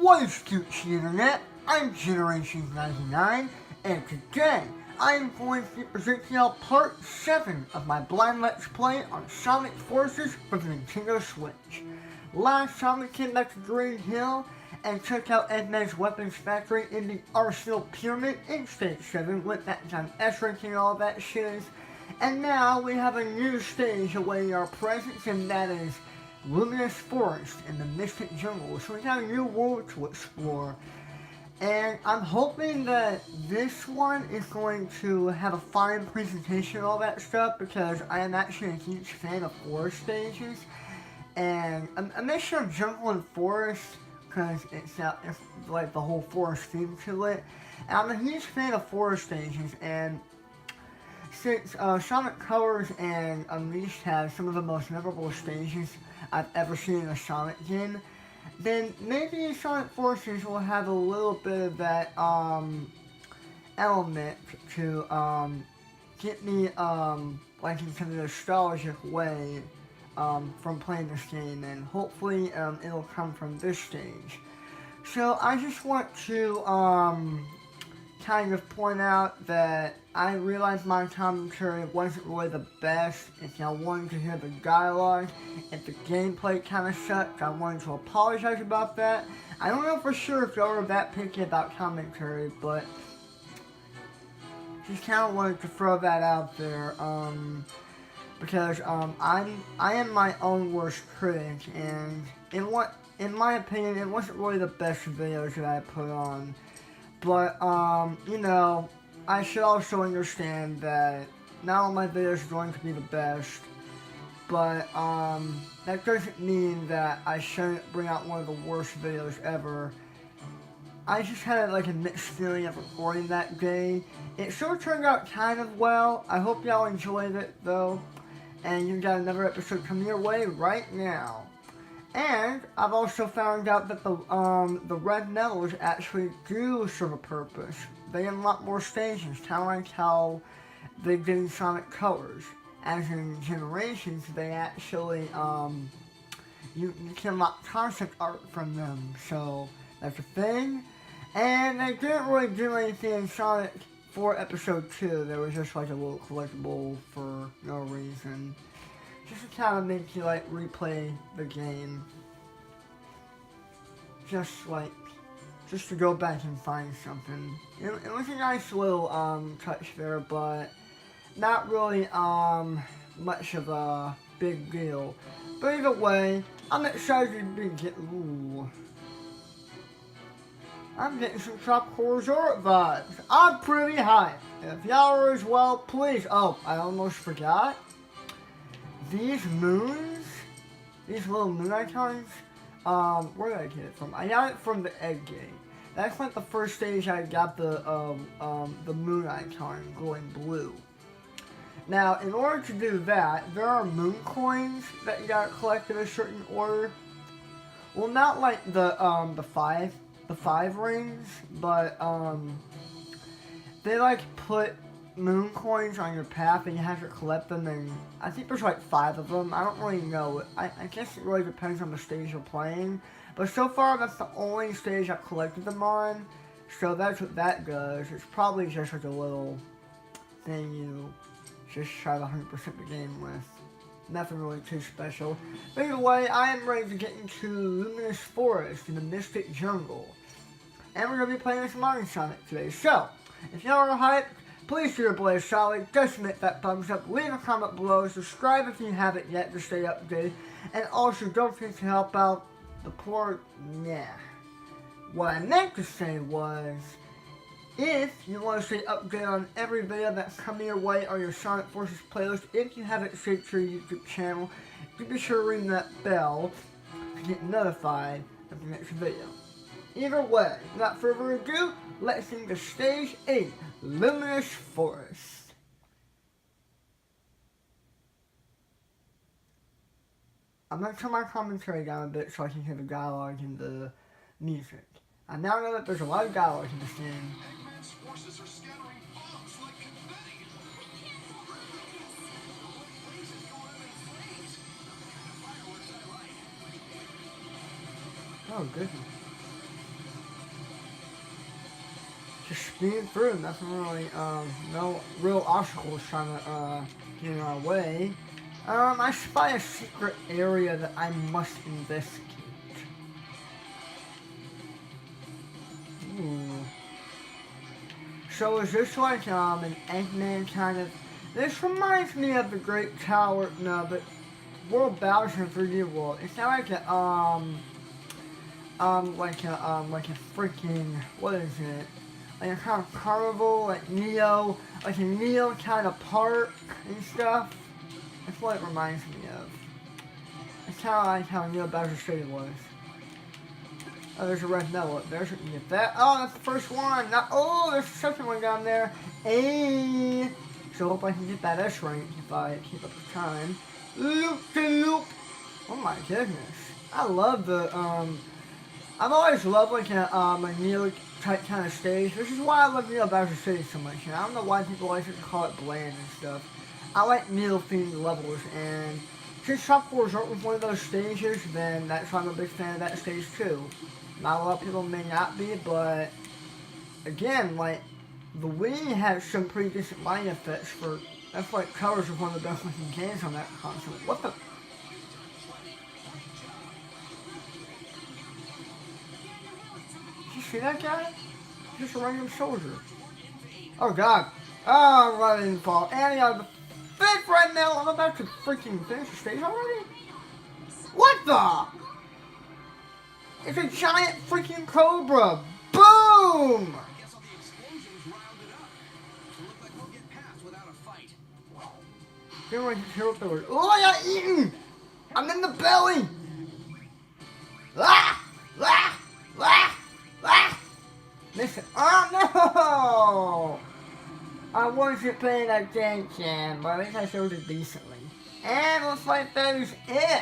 What is Gucci Internet? I'm Generation 99, and today I am going to be presenting y'all part 7 of my blind let's play on Sonic Forces for the Nintendo Switch. Last time we came back to Green Hill and checked out Eggman's weapons factory in the Arsenal Pyramid in Stage 7 with that John S ranking and all that shiz. And now we have a new stage awaiting our presence, and that is Luminous Forest in the Mystic Jungle. So we got a new world to explore. And I'm hoping that this one is going to have a fine presentation and all that stuff, because I am actually a huge fan of forest stages. And a mixture of jungle and forest, because it's like the whole forest theme to it. And I'm a huge fan of forest stages, and since Sonic Colors and Unleashed have some of the most memorable stages I've ever seen in a Sonic game, then maybe Sonic Forces will have a little bit of that element to get me like into the nostalgic way from playing this game, and hopefully it'll come from this stage. So I just want to kind of point out that I realized my commentary wasn't really the best. If y'all wanted to hear the dialogue, if the gameplay kind of sucked, I wanted to apologize about that. I don't know for sure if y'all were that picky about commentary, but just kind of wanted to throw that out there, because I am my own worst critic, and in my opinion, it wasn't really the best videos that I put on. But, you know, I should also understand that not all my videos are going to be the best, but, that doesn't mean that I shouldn't bring out one of the worst videos ever. I just had, like, a mixed feeling of recording that day. It sure turned out kind of well. I hope y'all enjoyed it, though, and you got another episode coming your way right now. And I've also found out that the red medals actually do serve a purpose. They unlock more stages, kind of like how they did in Sonic Colors. As in Generations, they actually, you can unlock concept art from them. So, that's a thing. And they didn't really do anything in Sonic 4 Episode 2. There was just like a little collectible for no reason. Just to kind of make you, like, replay the game. Just to go back and find something. It was a nice little, touch there, but not really, much of a big deal. But either way, I'm excited to be getting, I'm getting some Tropical Resort vibes. I'm pretty hyped. If y'all are as well, please. Oh, I almost forgot. These moons, these little moon icons, where did I get it from? I got it from the Egg Gate. That's like the first stage I got the moon icon glowing blue. Now, in order to do that, there are moon coins that you gotta collect in a certain order. Well, not like the five rings, but, they like put moon coins on your path and you have to collect them, and I think there's like 5 of them. I don't really know. I guess it really depends on the stage you're playing, but so far that's the only stage I've collected them on, so that's what that does. It's probably just like a little thing you just try to 100% the game with. Nothing really too special. But either way, I am ready to get into Luminous Forest in the Mystic Jungle, and we're going to be playing this Modern Sonic today. So, if y'all are hyped, please do your boy a solid, just hit that thumbs up, leave a comment below, subscribe if you haven't yet to stay updated, and also don't forget to help out the poor, What I meant to say was, if you want to stay updated on every video that's coming your way on your Sonic Forces playlist, if you haven't saved to your YouTube channel, do be sure to ring that bell to get notified of the next video. Either way, without further ado, let's sing to Stage 8, Luminous Forest. I'm going to turn my commentary down a bit so I can hear the dialogue and the music. I now know that there's a lot of dialogue in this game. Oh, goodness. just speed through. Nothing really, no real obstacles trying to, get in our way. I spy a secret area that I must investigate. Ooh. So is this like, an Eggman kind of... This reminds me of the Great Tower, no, but World Bowser in 3D World. It's not like like a freaking, what is it? Like a kind of carnival, like Neo, like a Neo kind of park and stuff. That's what it reminds me of. It's kind of like how Neo Bowser City was. Oh, there's a red medal up there, so you can get that. Oh, that's the first one. Now, oh, there's a second one down there. Hey. So I hope I can get that S rank if I keep up the time. Loop-de-loop. Oh my goodness. I love the, I've always loved like a Neo type kind of stage. This is why I love Neo Bowser City so much. And I don't know why people always like to call it bland and stuff. I like Neo themed levels, and since Shop Resort was one of those stages, then that's why I'm a big fan of that stage too. Not a lot of people may not be, but again, like, the Wii has some pretty decent light effects for, that's like Colors of one of the best looking games on that console. What the? Did you see that guy? Just a random soldier. Oh god. Oh, I didn't fall. And I got the fifth right now. I'm about to freaking finish the stage already? What the? It's a giant freaking cobra. Boom! Didn't really hear what they were. Oh, I got eaten! I'm in the belly! Ah! Ah! Ah! Ah! Listen. Oh no! I wasn't paying attention, but at least I showed it decently. And looks like that is it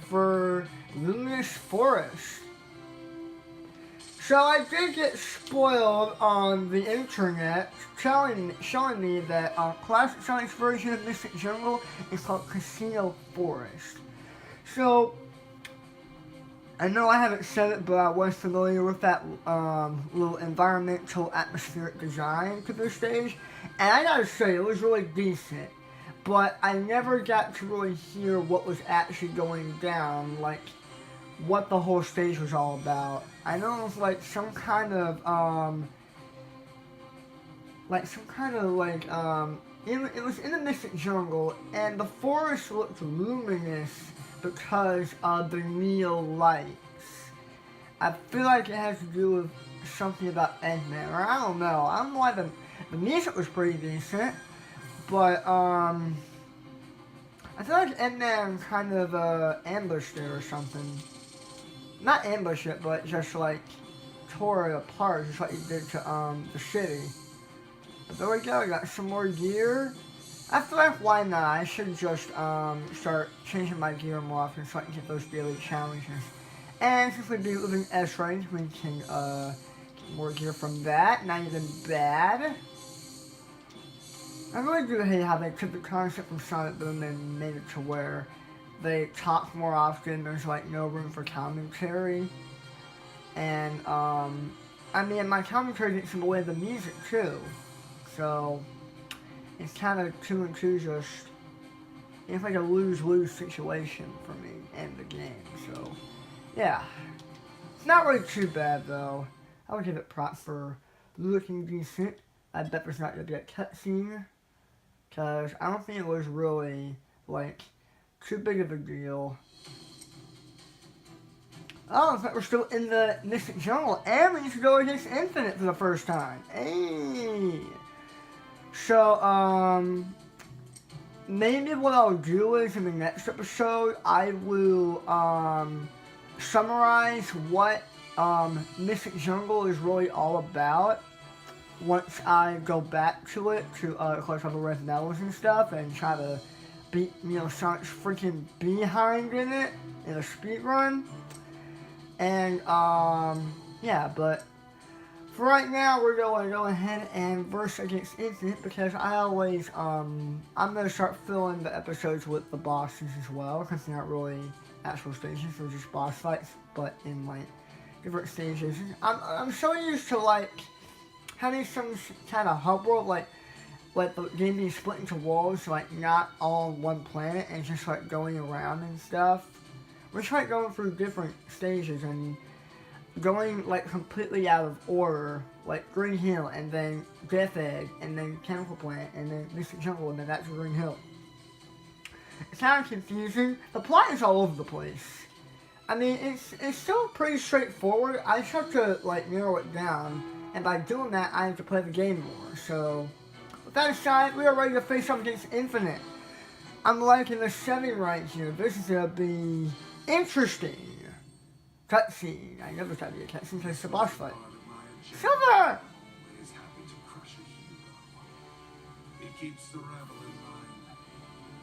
for Luminous Forest. So I did get spoiled on the internet, showing me that Classic Sonic's version of Mystic Jungle is called Casino Forest. So I know I haven't said it, but I was familiar with that little environmental atmospheric design to this stage, and I gotta say, it was really decent. But I never got to really hear what was actually going down, like what the whole stage was all about. I know it was like some kind of, it was in the Mystic Jungle, and the forest looked luminous because of the Neo lights. I feel like it has to do with something about Eggman, or I don't know. I don't know why the music was pretty decent, but, I feel like Eggman kind of, ambushed it or something. Not ambush it, but just like tore it apart, just like he did to the city. But there we go, I got some more gear. I feel like why not? I should just start changing my gear more often so I can get those daily challenges. And since we do living S rank, we can get more gear from that. Not even bad. I really do hate how they took the concept from Sonic Boom and made it to where they talk more often, there's like no room for commentary. And, I mean, my commentary gets in the way of the music too. So, it's kind of 2 and 2 just, it's like a lose-lose situation for me and the game. So, yeah. It's not really too bad though. I would give it props for looking decent. I bet there's not going to be a cutscene. Because I don't think it was really, like, too big of a deal. Oh, looks like we're still in the Mystic Jungle, and we need to go against Infinite for the first time. Hey! So, maybe what I'll do is in the next episode, I will, summarize what, Mystic Jungle is really all about. Once I go back to it, to, collect all the red medals and stuff, and try to beat, you know, Sonic's freaking behind in it, in a speed run. And, yeah, but for right now, we're going to go ahead and verse against Infinite, because I always, I'm going to start filling the episodes with the bosses as well, because they're not really actual stages, they're just boss fights, but in, like, different stages. I'm so used to, like, having some kind of hub world, like the game being split into worlds, like not all on one planet and just like going around and stuff. We're just like going through different stages and going like completely out of order, like Green Hill and then Death Egg and then Chemical Plant and then Mystic Jungle and then that's Green Hill. It's kind of confusing. The plot is all over the place. I mean, it's still pretty straightforward. I just have to like narrow it down, and by doing that, I have to play the game more. So, with that aside, we are ready to face off against Infinite. I'm liking the setting right here. This is gonna be interesting. Cutscene. I never thought it'd be a cutscene because it's a boss fight. Silver! It keeps the rebel in line.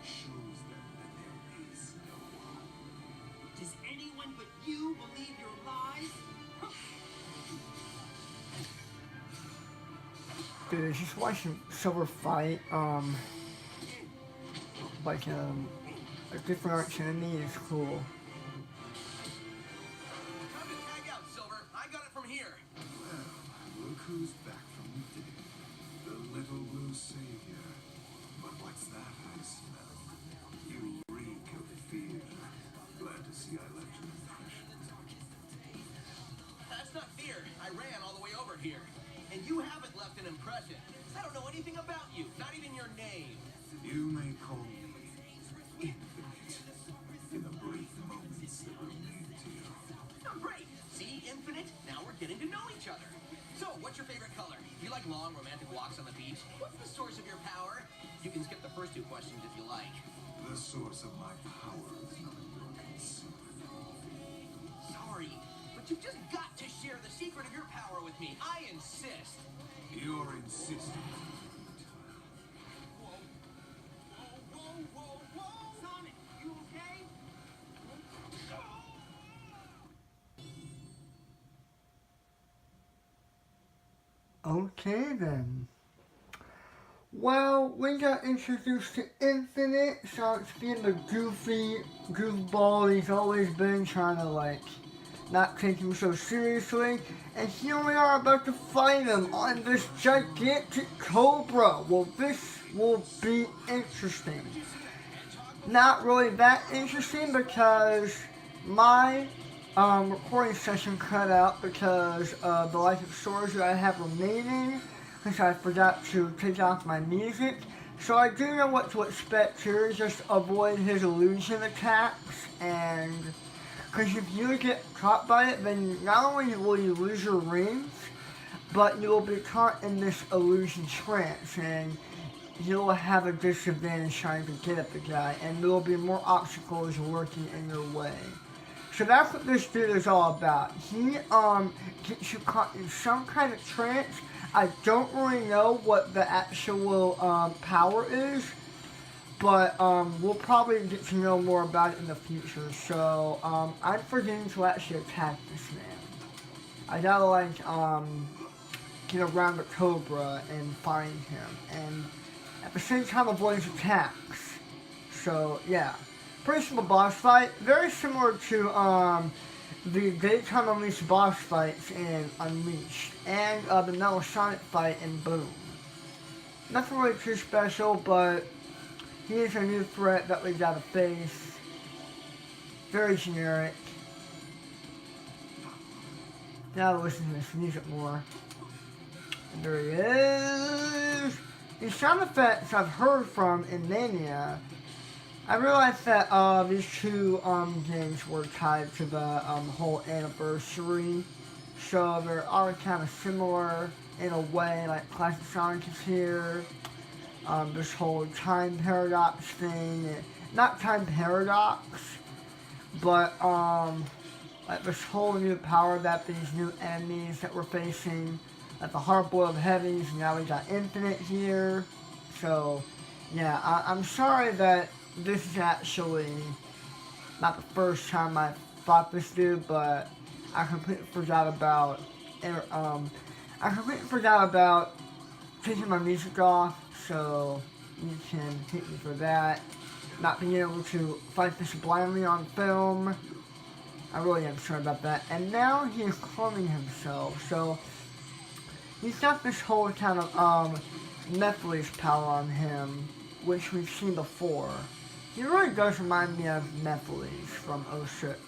Shows them that there is no hope. Does anyone but you believe your lies? Dude, just watching Silver fight, like, a different arch enemy is cool. Time to tag out, Silver. I got it from here. Well, look who's back from the dead. The little blue savior. But what's that I smell? You reek of fear. Glad to see I left an impression. That's not fear. I ran all the way over here. And you haven't left an impression. I don't know anything about you, not even your name. You may call me Infinite. In the brief moments that remain to you. Oh, great. See, Infinite? Now we're getting to know each other. So, what's your favorite color? Do you like long, romantic walks on the beach? What's the source of your power? You can skip the first two questions if you like. The source of my power is not in your concern. Sorry, but you've just got to share the secret of your power with me. I insist. You're insisting. Whoa. Sonic, you okay? Okay then. Well, we got introduced to Infinite, so it's being the goofy goofball he's always been, trying to like not take him so seriously. And here we are about to fight him on this gigantic cobra. Well, this will be interesting. Not really that interesting because my recording session cut out because of the life of storage that I have remaining, because I forgot to take off my music. So I do know what to expect here, just avoid his illusion attacks, and because if you get caught by it, then not only will you lose your rings, but you will be caught in this illusion trance, and you'll have a disadvantage trying to get at the guy, and there will be more obstacles working in your way. So that's what this dude is all about. He gets you caught in some kind of trance. I don't really know what the actual power is, but we'll probably get to know more about it in the future. So I'm forgetting to actually attack this man. I gotta like get around the cobra and find him, and at the same time avoid his attacks. So yeah, pretty simple boss fight, very similar to the Daytime Unleashed boss fights in Unleashed, and the Metal Sonic fight in Boom. Nothing really too special, but he is a new threat that we gotta face. Very generic. Now listen to this music more. And there he is. These sound effects I've heard from in Mania. I realized that these two games were tied to the whole anniversary, so they're all kind of similar in a way. Like Classic Sonic is here. This whole time paradox thing, not time paradox, but like this whole new power that these new enemies that we're facing, like the Hard-Boiled Heavies. Now we got Infinite here, so yeah, I'm sorry that this is actually not the first time I fought this dude, but I completely forgot about taking my music off, so you can hate me for that. Not being able to fight this blindly on film. I really am sorry about that. And now he is cloning himself, so he's got this whole kind of Nephilis power on him, which we've seen before. He really does remind me of Nephilis from 06.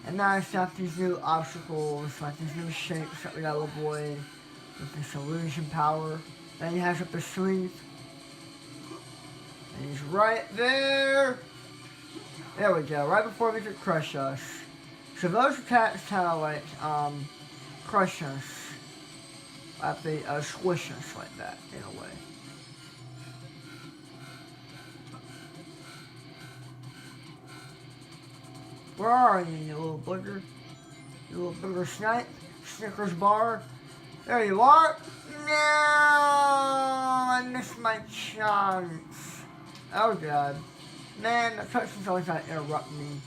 And now he's got these new obstacles, like these new shapes that we gotta avoid with this illusion power that he has up his sleeve. And he's right there. There we go, right before we could crush us. So those attacks kind of like, crush us. Like they squish us like that, in a way. Where are you, you little booger? You little booger snipe? Snickers bar? There you are! No! I missed my chance. Oh god. Man, the cutscene's always gotta interrupt me.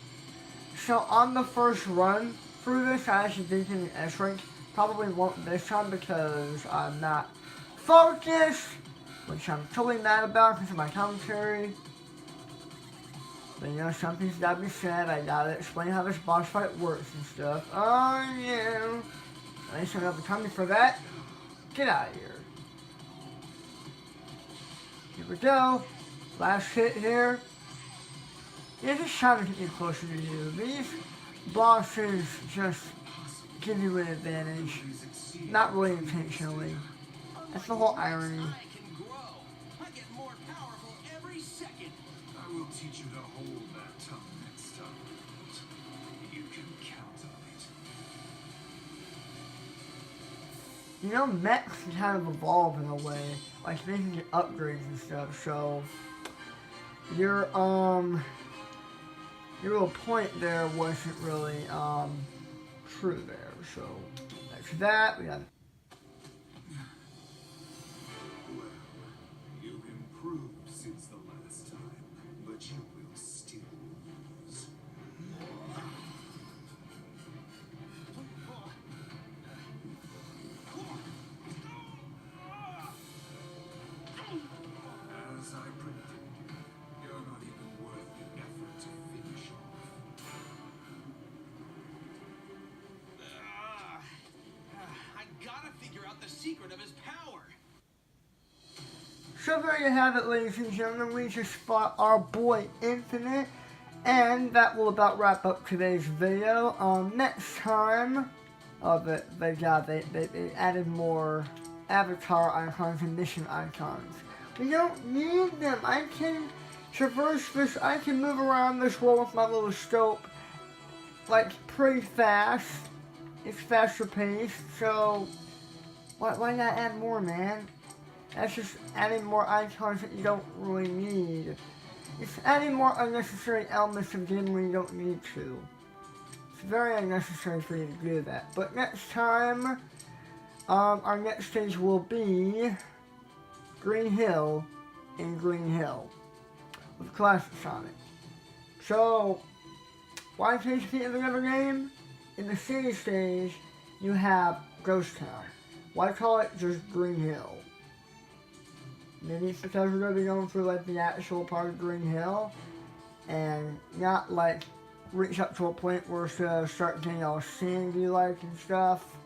So on the first run through this, I actually did get an S rank. Probably won't this time because I'm not focused, which I'm totally mad about because of my commentary. But you know, something's gotta be said. I gotta explain how this boss fight works and stuff. Oh yeah. At least I'm not coming for that. Get out of here. Here we go. Last hit here. Yeah, just trying to get me closer to you. These bosses just give you an advantage. Not really intentionally. That's the whole irony. I can grow. I get more powerful every second. I will teach you to hold that tongue next time. You can count on it. You know, mechs can kind of evolve in a way. Like, they can get upgrades and stuff, so... Your little point there wasn't really, true there, so... That's that, we got... Well, you've improved since the last time, but you will still lose. As I predicted, you're not even worth the effort to finish off. I gotta figure out the secret of his power. So there you have it, ladies and gentlemen. We just fought our boy Infinite, and that will about wrap up today's video. Next time, they added more avatar icons and mission icons. We don't need them. I can traverse this. I can move around this world with my little scope, like pretty fast. It's faster paced, so why not add more, man? That's just adding more icons that you don't really need. It's adding more unnecessary elements of game when you don't need to. It's very unnecessary for you to do that. But next time, our next stage will be Green Hill and Green Hill with Classic Sonic. So, why change the end of the game? In the city stage, you have Ghost Town. Why call it just Green Hill? Maybe it's because we're going to be going through like the actual part of Green Hill and not like reach up to a point where it's going to start getting all sandy like and stuff.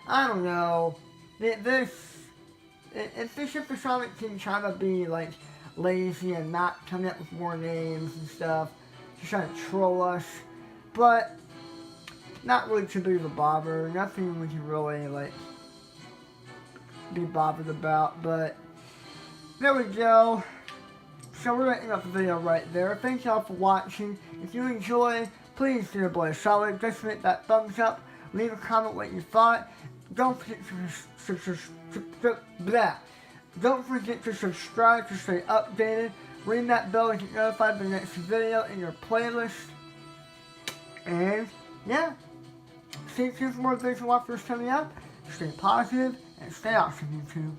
I don't know. If the Sonic team trying to be like lazy and not coming up with more names and stuff, just trying to troll us, but not really too big of a bother. Nothing we can really like be bothered about, but there we go. So we're going to end up the video right there. Thank y'all for watching. If you enjoyed, please do a boy a solid. Just hit that thumbs up. Leave a comment what you thought. Don't forget to subscribe to stay updated. Ring that bell to get notified of the next video in your playlist. And yeah, stay tuned for more videos and walkthroughs coming up. Stay positive and stay awesome, YouTube.